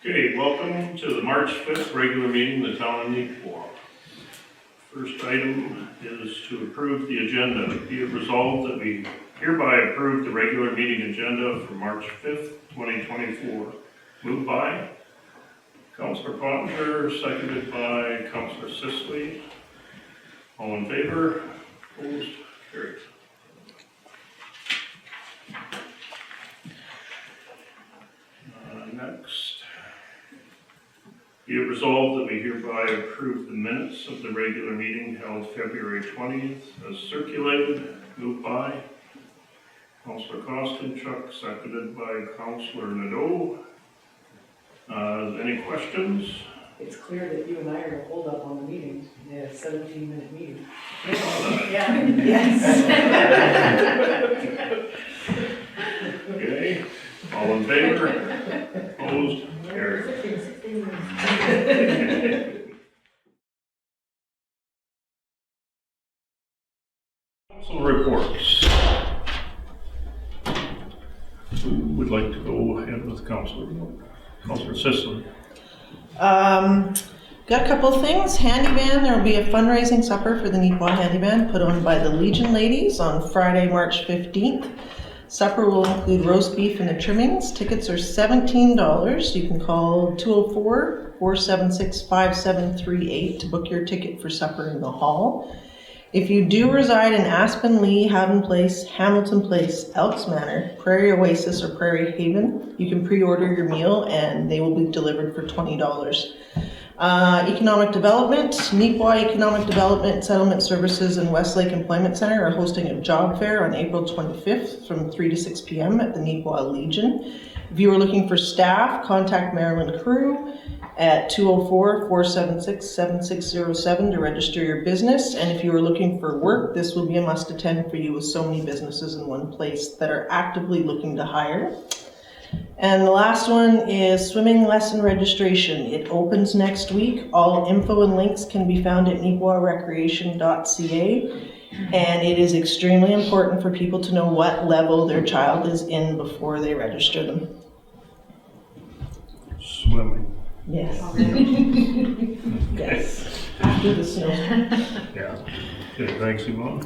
Okay, welcome to the March 5th regular meeting of the town of Neepawa. First item is to approve the agenda. Be it resolved that we hereby approve the regular meeting agenda for March 5th, 2024. Moved by Councillor Pottinger, seconded by Councillor Sisley. All in favor? Opposed? Carried. Next. Be it resolved that we hereby approve the minutes of the regular meeting held February 20th as circulated. Moved by Councillor Kostenchuk, seconded by Councillor Nadeau. Any questions? It's clear that you and I are to hold up on the meetings. We had a 17-minute meeting. Yeah. Yes. Okay, all in favor? Opposed? Carried. Council reports. Who would like to go ahead with Councillor Sisley? Got a couple of things. Handyman, there will be a fundraising supper for the Neepawa Handyman put on by the Legion ladies on Friday, March 15th. Supper will include roast beef and the trimmings. Tickets are $17. You can call 204-476-5738 to book your ticket for supper in the hall. If you do reside in Aspen, Lee, Haddon Place, Hamilton Place, Elks Manor, Prairie Oasis, or Prairie Haven, you can pre-order your meal and they will be delivered for $20. Economic Development, Neepawa Economic Development, Settlement Services, and Westlake Employment Center are hosting a job fair on April 25th from 3 to 6 p.m. at the Neepawa Legion. If you are looking for staff, contact Marilyn Crew at 204-476-7607 to register your business. And if you are looking for work, this will be a must attend for you with so many businesses in one place that are actively looking to hire. And the last one is swimming lesson registration. It opens next week. All info and links can be found at neepawarecreation.ca. And it is extremely important for people to know what level their child is in before they register them. Swimming. Yes. Yes. After the snow. Yeah. Okay, thanks, Yvonne.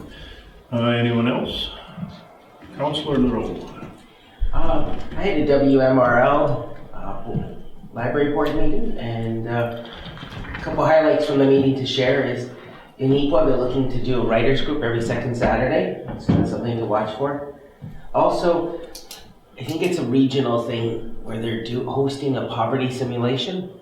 Anyone else? Councillor Nadeau. I had a WMRL library board meeting, and a couple highlights from the meeting to share is in Neepawa they're looking to do a writers group every second Saturday, so that's something to watch for. Also, I think it's a regional thing where they're hosting a poverty simulation,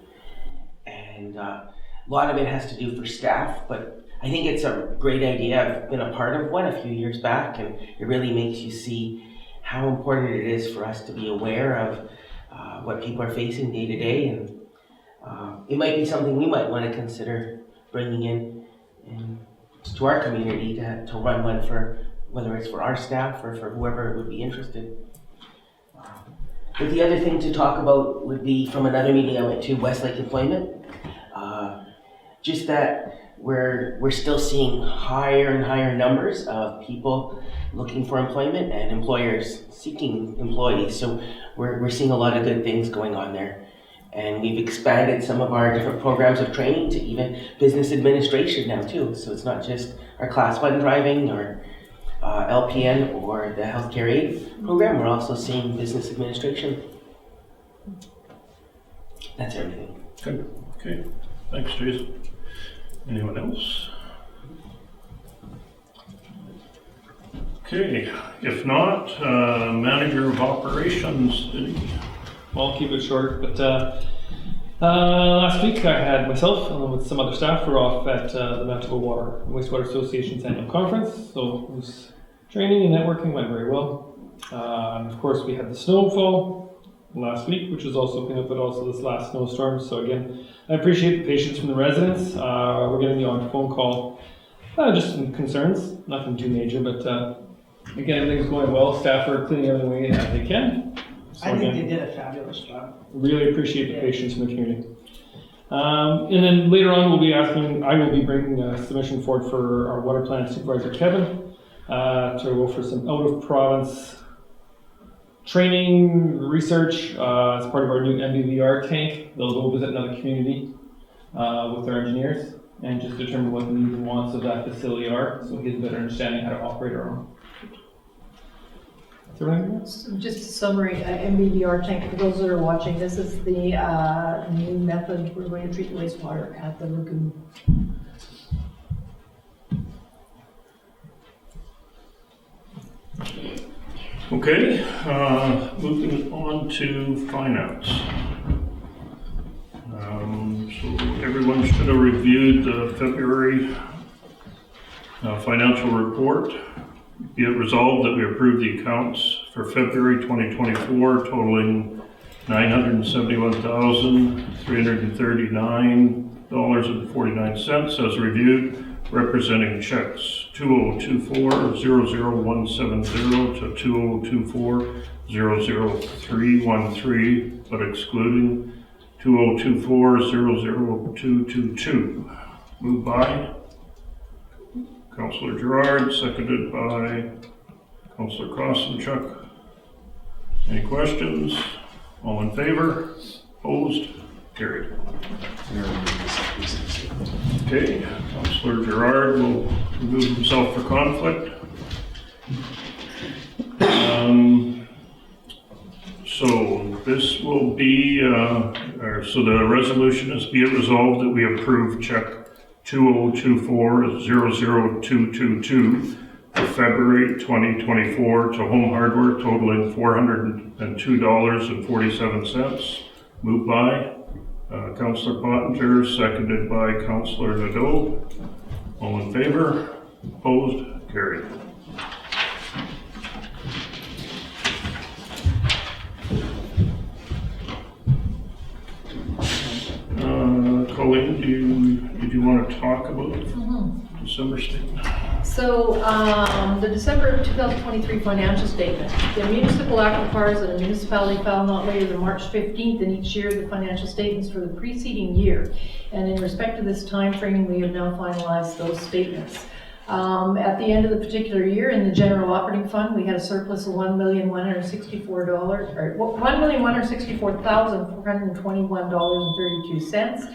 and a lot of it has to do for staff, but I think it's a great idea. I've been a part of one a few years back, and it really makes you see how important it is for us to be aware of what people are facing day to day, and it might be something we might want to consider bringing in to our community to run one for, whether it's for our staff or for whoever would be interested. But the other thing to talk about would be from another meeting I went to, Westlake Employment. Just that we're still seeing higher and higher numbers of people looking for employment and employers seeking employees. So we're seeing a lot of good things going on there. And we've expanded some of our different programs of training to even business administration now too. So it's not just our class 1 driving or LPN or the healthcare aid program. We're also seeing business administration. That's everything. Good. Okay. Thanks, Jason. Anyone else? Okay. If not, Manager of Operations, I'll keep it short, but last week I had myself, along with some other staff, were off at the Manitoba Water and Wastewater Association's annual conference, so it was training and networking went very well. And of course, we had the snowfall last week, which was also clean up, but also this last snowstorm. So again, I appreciate the patience from the residents. We're getting the odd phone call, just some concerns, nothing too major, but again, everything's going well. Staff are cleaning everything as they can. So I think they did a fabulous job. Really appreciate the patience from the community. And then later on, I will be bringing a submission forward for our water plant supervisor, Kevin, to go for some out of province training, research, as part of our new MBVR tank. They'll go visit another community with our engineers and just determine what the needs and wants of that facility are, so he has a better understanding how to operate our own. That's everything. So just a summary, MBVR tank, for those that are watching, this is the new method we're going to treat the wastewater at the lagoon. Okay, moving on to finance. So everyone should have reviewed the February financial report. Be it resolved that we approve the accounts for February 2024 totaling $971,339.49 as reviewed, representing checks 2024-00170 to 2024-00313, but excluding 2024-00222. Moved by Councillor Gerard, seconded by Councillor Kosanchuk. Any questions? All in favor? Opposed? Carried. Okay, Councillor Gerard will remove himself for conflict. So this will be, so the resolution is be it resolved that we approve check 2024-00222 for February 2024 to Home Hardware totaling $402.47. Moved by Councillor Pottinger, seconded by Councillor Nadeau. All in favor? Opposed? Carried. Colleen, did you want to talk about December statement? So the December 2023 financial statement. The municipal act requires that a municipality file not later than March 15th in each year the financial statements for the preceding year. And in respect to this time frame, we have now finalized those statements. At the end of the particular year, in the general operating fund, we had a surplus of $1,164,421.32.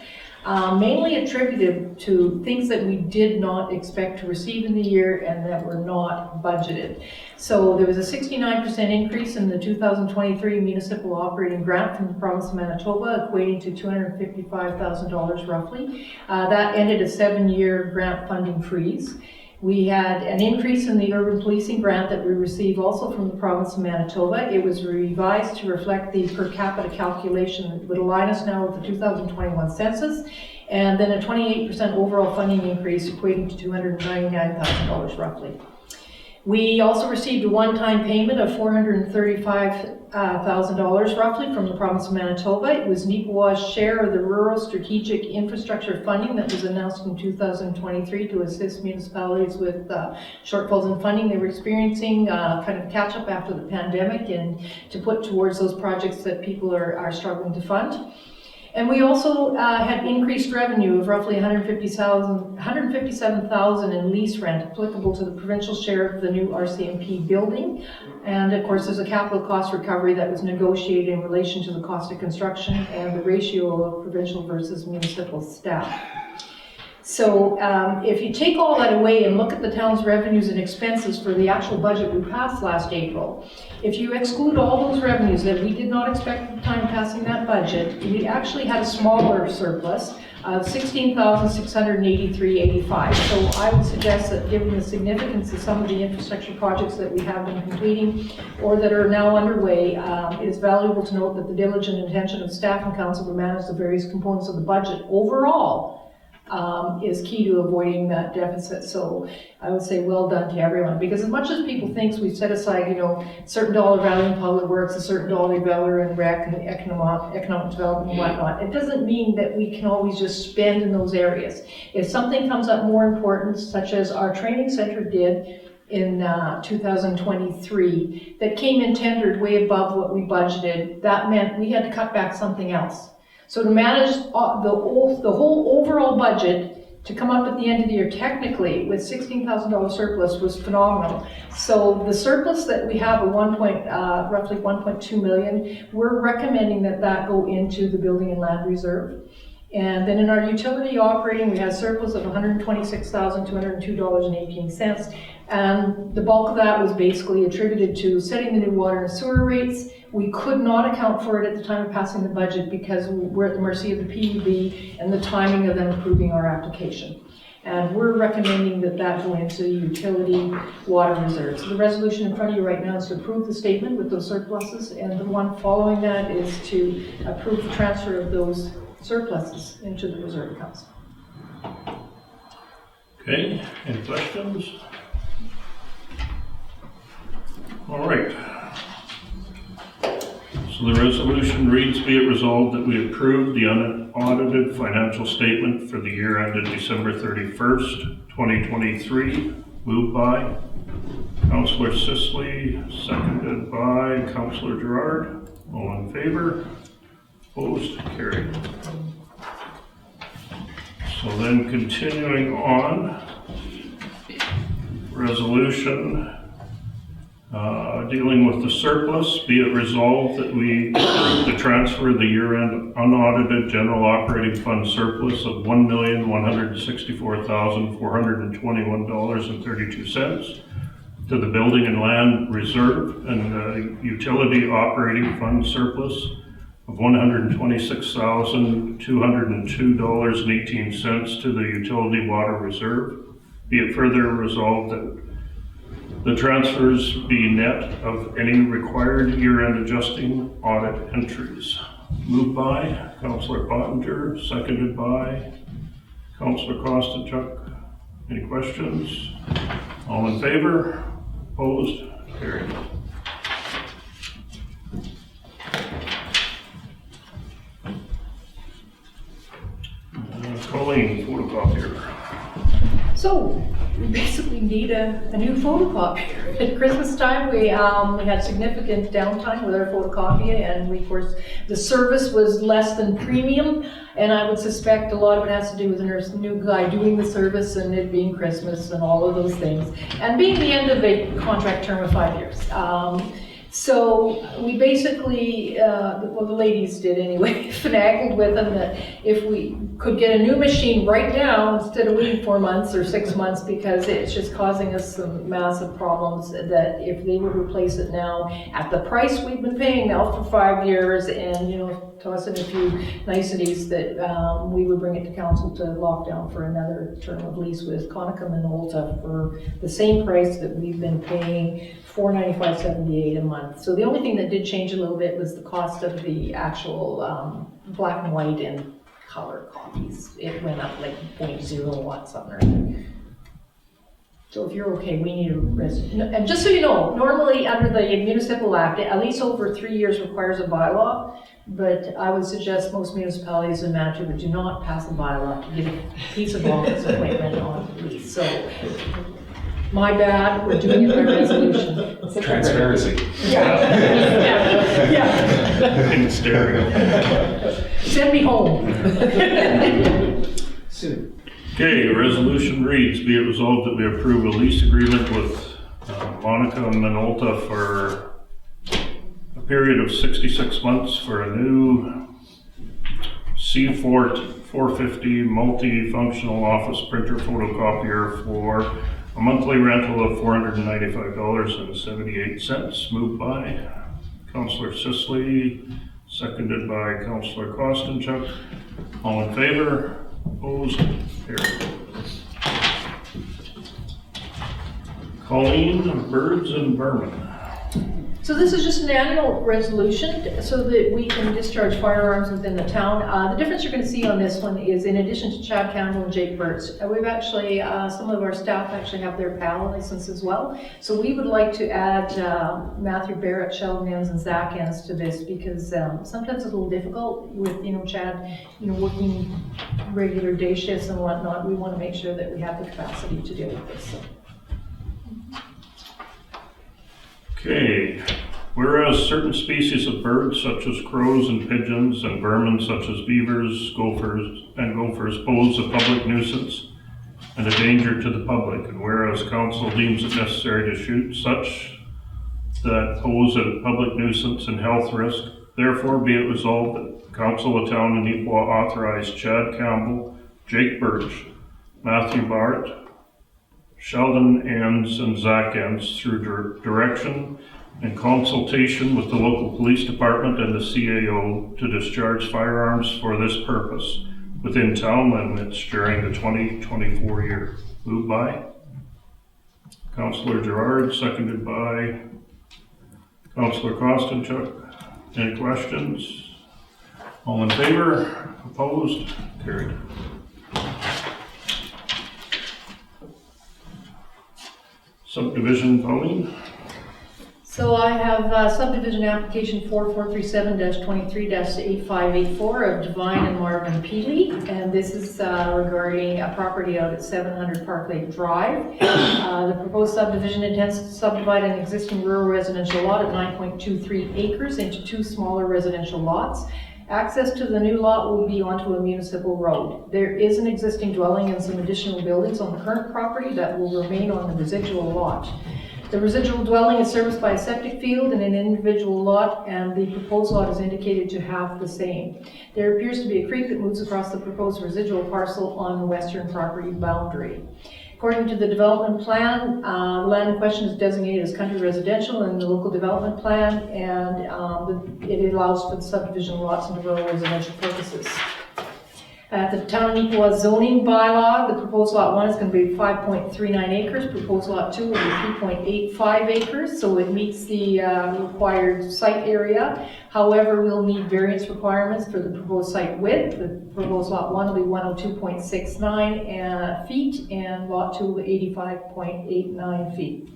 Mainly attributed to things that we did not expect to receive in the year and that were not budgeted. So there was a 69% increase in the 2023 municipal operating grant from the province of Manitoba, equating to $255,000 roughly. That ended a 7-year grant funding freeze. We had an increase in the urban policing grant that we received also from the province of Manitoba. It was revised to reflect the per capita calculation that would align us now with the 2021 census, and then a 28% overall funding increase equating to $299,000 roughly. We also received a one-time payment of $435,000 roughly from the province of Manitoba. It was Neepawa's share of the Rural Strategic Infrastructure Funding that was announced in 2023 to assist municipalities with shortfalls in funding they were experiencing, kind of catch up after the pandemic, and to put towards those projects that people are struggling to fund. And we also had increased revenue of roughly $157,000 in lease rent applicable to the provincial share of the new RCMP building. And of course, there's a capital cost recovery that was negotiated in relation to the cost of construction and the ratio of provincial versus municipal staff. So if you take all that away and look at the town's revenues and expenses for the actual budget we passed last April, if you exclude all those revenues that we did not expect at the time passing that budget, we actually had a smaller surplus of $16,683.85. So I would suggest that given the significance of some of the infrastructure projects that we have been completing or that are now underway, it is valuable to note that the diligent intention of staff and council to manage the various components of the budget overall is key to avoiding that deficit. So I would say well done to everyone, because as much as people think we've set aside, certain dollar value in public works, a certain dollar value in rec and economic development and whatnot, it doesn't mean that we can always just spend in those areas. If something comes up more important, such as our training center did in 2023, that came in tendered way above what we budgeted, that meant we had to cut back something else. So to manage the whole overall budget, to come up at the end of the year technically with $16,000 surplus was phenomenal. So the surplus that we have of roughly 1.2 million, we're recommending that go into the building and land reserve. And then in our utility operating, we had surplus of $126,202.18. And the bulk of that was basically attributed to setting the new water and sewer rates. We could not account for it at the time of passing the budget because we're at the mercy of the PUB and the timing of them approving our application. And we're recommending that go into the utility water reserve. So the resolution in front of you right now is to approve the statement with those surpluses, and the one following that is to approve the transfer of those surpluses into the reserve accounts. Okay, any questions? All right. So the resolution reads, be it resolved that we approve the unaudited financial statement for the year ended December 31st, 2023, moved by Councillor Sisley, seconded by Councillor Gerard. All in favor? Opposed? Carried. So then continuing on, resolution dealing with the surplus, be it resolved that we approve the transfer of the year-end unaudited general operating fund surplus of $1,164,421.32 to the building and land reserve, and the utility operating fund surplus of $126,202.18 to the utility water reserve. Be it further resolved that the transfers be net of any required year-end adjusting audit entries. Moved by Councillor Pottinger, seconded by Councillor Kostenchuk. Any questions? All in favor? Opposed? Carried. Colleen, photocopier. So we basically need a new photocopier. At Christmas time, we had significant downtime with our photocopy, and of course, the service was less than premium, and I would suspect a lot of it has to do with the new guy doing the service and it being Christmas and all of those things, and being the end of a contract term of 5 years. So we basically, well, the ladies did anyway, finagled with them that if we could get a new machine right now instead of waiting 4 months or 6 months, because it's just causing us some massive problems, that if they would replace it now at the price we've been paying now for 5 years, and toss in a few niceties, that we would bring it to council to lock down for another term of lease with Conica Minolta for the same price that we've been paying, $495.78 a month. So the only thing that did change a little bit was the cost of the actual black and white and color copies. It went up like 0.01 something or other. So if you're okay, we need a resolution. And just so you know, normally under the Municipal Act, at least over 3 years requires a bylaw, but I would suggest most municipalities in Manitoba do not pass a bylaw to give a piece of office appointment on lease. So my bad, we're doing it by resolution. Transparency. Yeah. In stereo. Send me home. Soon. Okay, resolution reads, be it resolved that we approve a lease agreement with Monica Minolta for a period of 66 months for a new C450 multi-functional office printer photocopier for a monthly rental of $495.78. Moved by Councillor Sisley, seconded by Councillor Kostenchuk. All in favor? Opposed? Carried. Colleen, birds and vermin. So this is just an annual resolution so that we can discharge firearms within the town. The difference you're going to see on this one is, in addition to Chad Campbell and Jake Burtz, we've actually, some of our staff actually have their PAL license as well. So we would like to add Matthew Barrett, Sheldon Enns, and Zach Enns to this, because sometimes it's a little difficult with, Chad, working regular day shifts and whatnot. We want to make sure that we have the capacity to deal with this. So. Okay, whereas certain species of birds such as crows and pigeons and vermin such as beavers, gophers pose a public nuisance, and a danger to the public, and whereas council deems it necessary to shoot such that pose a public nuisance and health risk, therefore be it resolved that the Council of Town of Neepawa authorize Chad Campbell, Jake Birch, Matthew Bart, Sheldon Enns, and Zach Enns through direction and consultation with the local police department and the CAO to discharge firearms for this purpose within town limits during the 2024 year. Moved by Councillor Gerard, seconded by Councillor Kostanchuk. Any questions? All in favor? Opposed? Carried. Subdivision voting. So I have subdivision application 4437-23-8584 of Divine and Marvin Peely, and this is regarding a property out at 700 Park Lake Drive. The proposed subdivision intends to subdivide an existing rural residential lot of 9.23 acres into 2 smaller residential lots. Access to the new lot will be onto a municipal road. There is an existing dwelling and some additional buildings on the current property that will remain on the residual lot. The residual dwelling is serviced by a septic field and an individual lot, and the proposed lot is indicated to have the same. There appears to be a creek that moves across the proposed residual parcel on the western property boundary. According to the development plan, the land in question is designated as country residential in the local development plan, and it allows for the subdivision of lots into rural residential purposes. At the Town of Neepawa zoning bylaw, the proposed lot 1 is going to be 5.39 acres, proposed lot 2 will be 3.85 acres, so it meets the required site area. However, we'll need variance requirements for the proposed site width. The proposed lot 1 will be 102.69 feet, and lot 2 will be 85.89 feet.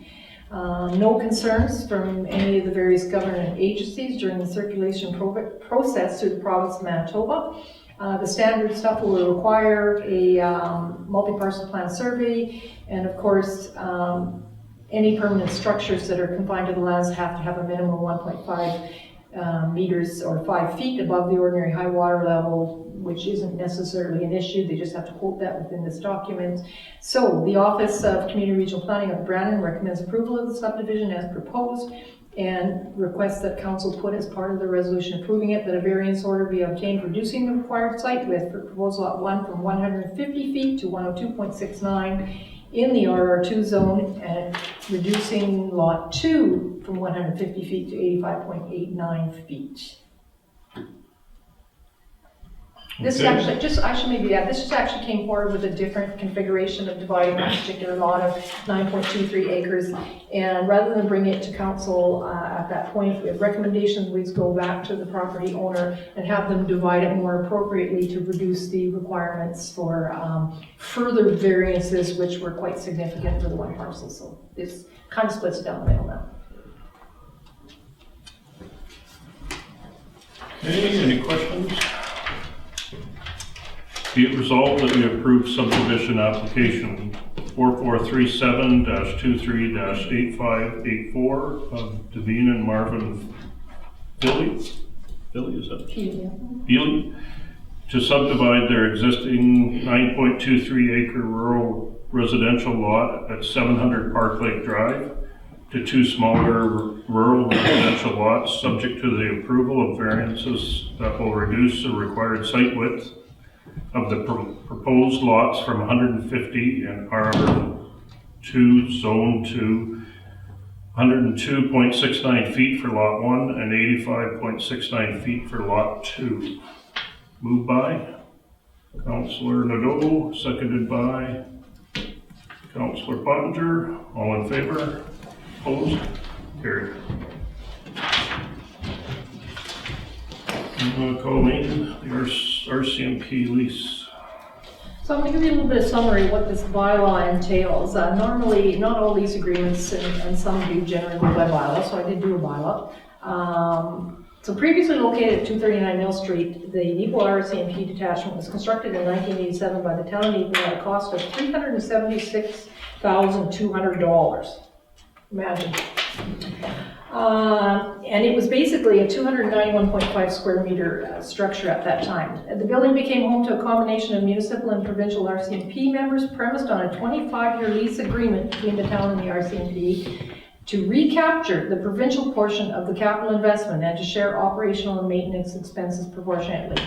No concerns from any of the various government agencies during the circulation process through the province of Manitoba. The standard stuff will require a multi-parcel plan survey, and of course, any permanent structures that are confined to the lands have to have a minimum of 1.5 meters or 5 feet above the ordinary high water level, which isn't necessarily an issue. They just have to quote that within this document. So the Office of Community Regional Planning of Brandon recommends approval of the subdivision as proposed, and requests that council put as part of the resolution approving it that a variance order be obtained reducing the required site width for proposed lot 1 from 150 feet to 102.69 in the RR2 zone, and reducing lot 2 from 150 feet to 85.89 feet. This is actually, I should maybe add, this just actually came forward with a different configuration of dividing that particular lot of 9.23 acres. And rather than bring it to council at that point, with recommendations, we go back to the property owner and have them divide it more appropriately to reduce the requirements for further variances, which were quite significant for the one parcel. So this kind of splits it down the middle now. Any questions? Be it resolved that we approve subdivision application 4437-23-8584 of Devine and Marvin Billy, is that? Billy, to subdivide their existing 9.23 acre rural residential lot at 700 Park Lake Drive to 2 smaller rural residential lots, subject to the approval of variances that will reduce the required site width of the proposed lots from 150 in R2 Zone 2, 102.69 feet for lot 1 and 85.69 feet for lot 2. Moved by Councillor Nadeau, seconded by Councillor Pottinger. All in favor? Opposed? Carried. Colleen, the RCMP lease. So I'm going to give you a little bit of summary of what this bylaw entails. Normally, not all lease agreements, and some do generally go by bylaw, so I did do a bylaw. So previously located at 239 Mill Street, the Neepawa RCMP detachment was constructed in 1987 by the town of Neepawa at a cost of $376,200. Imagine. And it was basically a 291.5 square meter structure at that time. The building became home to a combination of municipal and provincial RCMP members premised on a 25-year lease agreement between the town and the RCMP to recapture the provincial portion of the capital investment and to share operational and maintenance expenses proportionately.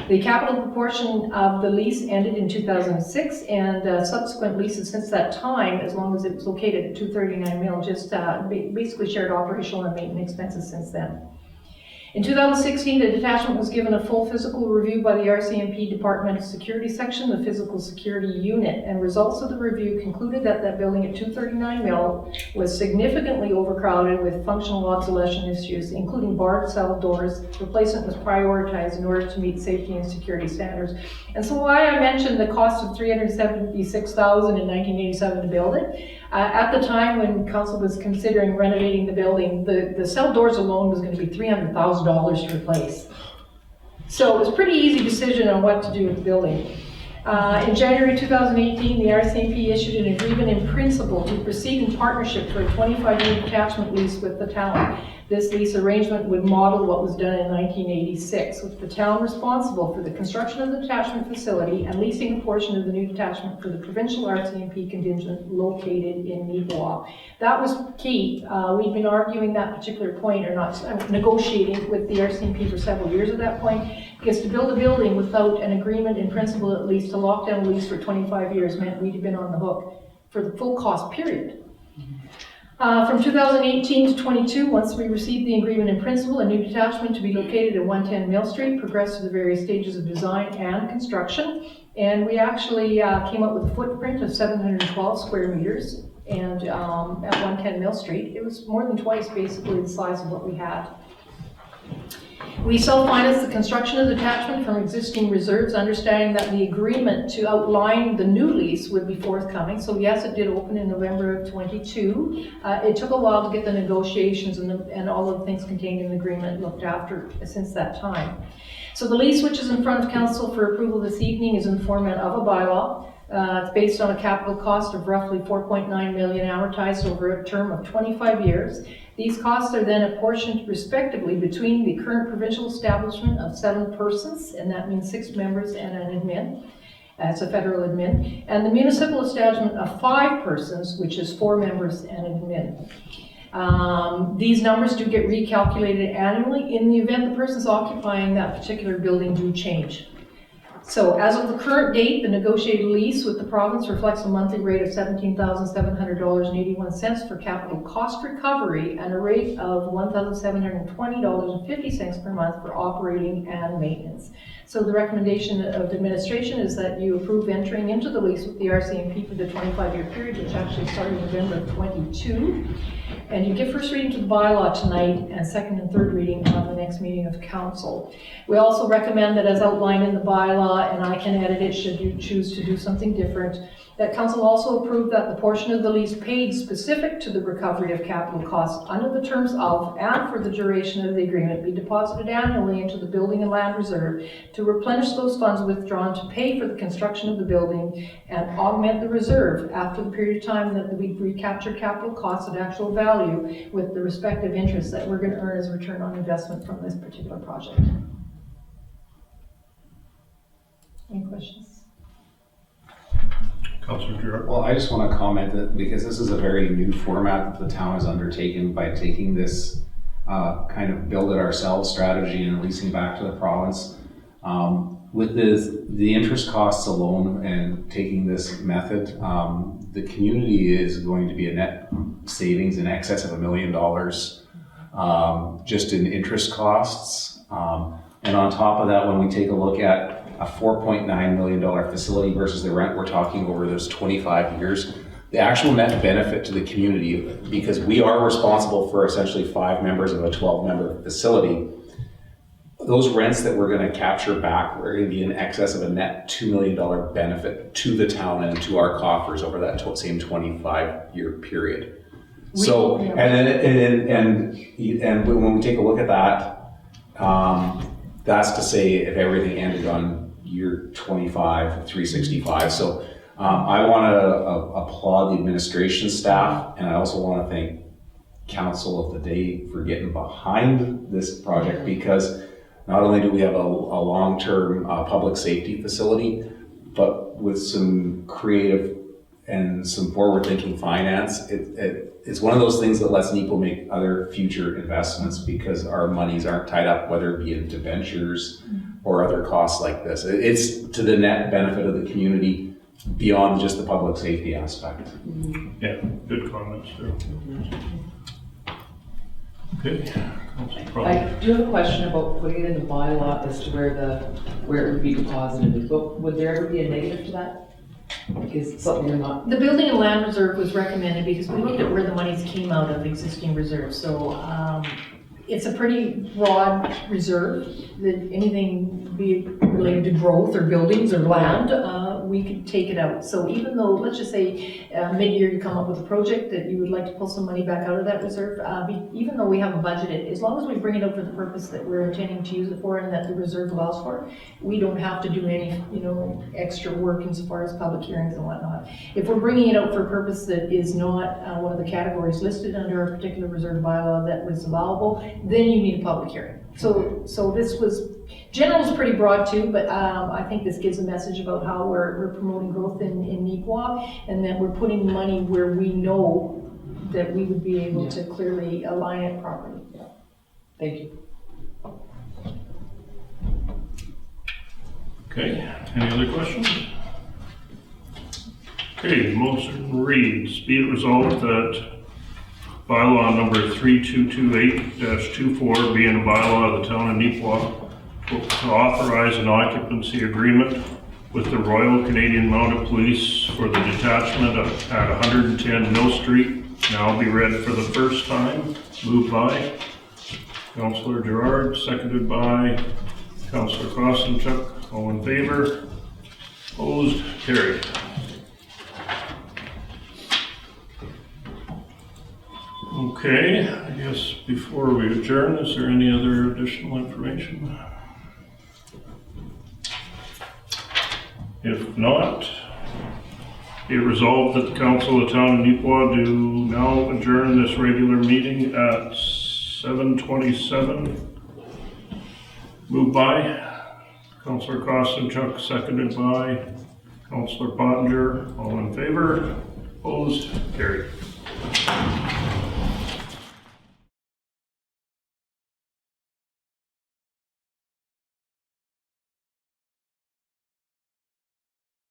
The capital proportion of the lease ended in 2006, and subsequent leases since that time, as long as it was located at 239 Mill, just basically shared operational and maintenance expenses since then. In 2016, the detachment was given a full physical review by the RCMP Department of Security Section, the Physical Security Unit, and results of the review concluded that that building at 239 Mill was significantly overcrowded with functional obsolescence issues, including barred cell doors. Replacement was prioritized in order to meet safety and security standards. And so why I mentioned the cost of $376,000 in 1987 to build it. At the time when council was considering renovating the building, the cell doors alone was going to be $300,000 to replace. So it was a pretty easy decision on what to do with the building. In January 2018, the RCMP issued an agreement in principle to proceed in partnership for a 25-year detachment lease with the town. This lease arrangement would model what was done in 1986, with the town responsible for the construction of the detachment facility and leasing a portion of the new detachment for the provincial RCMP contingent located in Neepawa. That was key. We'd been arguing that particular point, or not, negotiating with the RCMP for several years at that point, because to build a building without an agreement in principle, at least to lock down a lease for 25 years, meant we'd have been on the hook for the full cost period. From 2018 to 22, once we received the agreement in principle, a new detachment to be located at 110 Mill Street progressed to the various stages of design and construction. And we actually came up with a footprint of 712 square meters. And at 110 Mill Street, it was more than twice basically the size of what we had. We self-financed the construction of the detachment from existing reserves, understanding that the agreement to outline the new lease would be forthcoming. So yes, it did open in November of 22. It took a while to get the negotiations and all of the things contained in the agreement looked after since that time. So the lease, which is in front of council for approval this evening, is in the format of a bylaw. It's based on a capital cost of roughly $4.9 million amortized over a term of 25 years. These costs are then apportioned respectively between the current provincial establishment of 7 persons, and that means 6 members and an admin. It's a federal admin, and the municipal establishment of 5 persons, which is 4 members and an admin. These numbers do get recalculated annually in the event the persons occupying that particular building do change. So as of the current date, the negotiated lease with the province reflects a monthly rate of $17,700.81 for capital cost recovery and a rate of $1,720.50 per month for operating and maintenance. So the recommendation of administration is that you approve entering into the lease with the RCMP for the 25-year period, which actually started in November of 22. And you give first reading to the bylaw tonight and second and third reading on the next meeting of council. We also recommend that, as outlined in the bylaw, and I can edit it should you choose to do something different, that council also approve that the portion of the lease paid specific to the recovery of capital costs under the terms of and for the duration of the agreement be deposited annually into the building and land reserve to replenish those funds withdrawn to pay for the construction of the building and augment the reserve after the period of time that we recapture capital costs at actual value with the respective interests that we're going to earn as a return on investment from this particular project. Any questions? Councilor Giroux? Well, I just want to comment that because this is a very new format that the town has undertaken by taking this kind of build it ourselves strategy and releasing back to the province. With the interest costs alone and taking this method, the community is going to be a net savings in excess of $1 million just in interest costs. And on top of that, when we take a look at a $4.9 million facility versus the rent we're talking over those 25 years, the actual net benefit to the community, because we are responsible for essentially 5 members of a 12-member facility, those rents that we're going to capture back are going to be in excess of a net $2 million benefit to the town and to our coffers over that same 25-year period. So, and when we take a look at that, that's to say if everything ended on year 25, 365. So I want to applaud the administration staff, and I also want to thank council of the day for getting behind this project, because not only do we have a long-term public safety facility, but with some creative and some forward-thinking finance, it's one of those things that lets Neepawa make other future investments because our monies aren't tied up, whether it be in debentures or other costs like this. It's to the net benefit of the community beyond just the public safety aspect. Yeah, good comments there. Okay. Councillor Crawley. I do have a question about putting it in the bylaw as to where it would be deposited, but would there ever be a negative to that? Is it something you're not? The building and land reserve was recommended because we looked at where the monies came out of existing reserves. So it's a pretty broad reserve, that anything be related to growth or buildings or land, we could take it out. So even though, let's just say mid-year you come up with a project that you would like to pull some money back out of that reserve, even though we haven't budgeted, as long as we bring it out for the purpose that we're intending to use it for and that the reserve allows for, we don't have to do any, extra work insofar as public hearings and whatnot. If we're bringing it out for a purpose that is not one of the categories listed under a particular reserve bylaw that was allowable, then you need a public hearing. So this was, general is pretty broad too, but I think this gives a message about how we're promoting growth in Neepawa, and that we're putting money where we know that we would be able to clearly align it properly. Thank you. Okay, any other questions? Okay, the motion reads, be it resolved that bylaw number 3228-24 being a bylaw of the town of Neepawa to authorize an occupancy agreement with the Royal Canadian Mounted Police for the detachment at 110 Mill Street now be read for the first time. Moved by Councillor Gerard, seconded by Councillor Kostenchuk. All in favor? Opposed? Carried. Okay, I guess before we adjourn, is there any other additional information? If not, be it resolved that the Council of the Town of Neepawa do now adjourn this regular meeting at 7:27. Moved by Councillor Kostenchuk, seconded by Councillor Pottinger. All in favor? Opposed? Carried.